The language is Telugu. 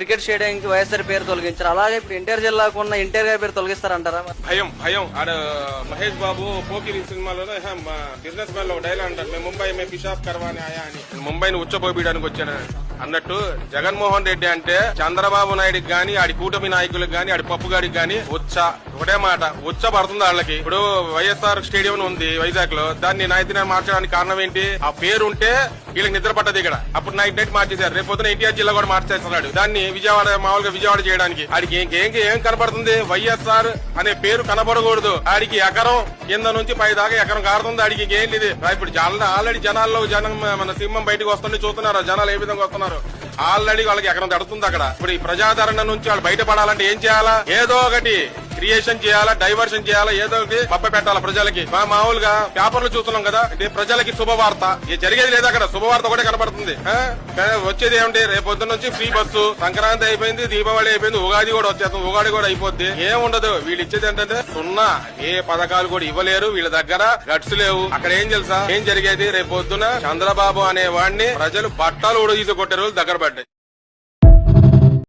క్రికెట్ స్టేడియంకి వైఎస్ఆర్ పేరు తొలగించారు. అలాగే ఇప్పుడు ఎన్టీఆర్ జిల్లాకు ఉన్న ఎన్టీఆర్ గారి పేరు తొలగిస్తారంటారా? భయం ఆడ మహేష్ బాబు పోకిరి సినిమాలోనే బిజినెస్ మ్యాన్ లో డైలాగ్ అంటారు, మేము ముంబై మే పిషాబ్ కర్వాని ఆయా అని, ముంబైని ఉచ్చపోయడానికి వచ్చాను అన్నట్టు. జగన్మోహన్ రెడ్డి అంటే చంద్రబాబు నాయుడికి గాని, ఆడి కూటమి నాయకులకు గాని, ఆడి పప్పు గాడికి గాని ఒకటే మాట ఉచ్చ పడుతుంది వాళ్ళకి. ఇప్పుడు వైఎస్ఆర్ స్టేడియం ఉంది వైజాగ్ లో, దాన్ని నాయకుని మార్చడానికి కారణం ఏంటి? ఆ పేరు ఉంటే వీళ్ళకి నిద్ర పట్టదు ఇక్కడ. అప్పుడు నైట్ మార్చేశారు. రేపు పొద్దున ఎన్టీఆర్ జిల్లా కూడా మార్చేస్తున్నాడు దాన్ని, మామూలుగా విజయవాడ చేయడానికి. ఆడికి ఏం కనపడుతుంది? వైఎస్ఆర్ అనే పేరు కనపడకూడదు. ఆడికి ఎకరం కింద నుంచి పై దాకా ఎకరం కారుతుంది. ఆడికి ఏం లేదు. ఇప్పుడు ఆల్రెడీ జనాల్లో మన సింహం బయటకు వస్తుంటే చూస్తున్నారు జనాలు ఏ విధంగా వస్తున్నారు. ఆల్రెడీ వాళ్ళకి ఎకరం తడుతుంది అక్కడ. ఇప్పుడు ఈ ప్రజాదరణ నుంచి వాళ్ళు బయటపడాలంటే ఏం చేయాలా? ఏదో ఒకటి క్రియేషన్ చేయాలా, డైవర్షన్ చేయాలా, ఏదో ఒకటి పప్ప పెట్టాలా ప్రజలకి. మామూలుగా పేపర్లు చూస్తున్నాం కదా, ఇది ప్రజలకి శుభవార్త. ఇది జరిగేది లేదా అక్కడ? శుభవార్త కూడా కనపడుతుంది. వచ్చేది ఏమిటి? రేపు పొద్దున్న నుంచి ఫ్రీ బస్సు. సంక్రాంతి అయిపోయింది, దీపావళి అయిపోయింది, ఉగాది కూడా వచ్చేస్తుంది. ఉగాది కూడా అయిపోద్ది. ఏముండదు. వీళ్ళు ఇచ్చేది ఏంటంటే సున్నా. ఏ పథకాలు కూడా ఇవ్వలేరు. వీళ్ళ దగ్గర గట్స్ లేవు. అక్కడ ఏం తెలుసా ఏం జరిగేది? రేపు పొద్దున చంద్రబాబు అనే వాడిని ప్రజలు బట్టలు ఉడదీసి కొట్టే రోజులు దగ్గర పడ్డాయి.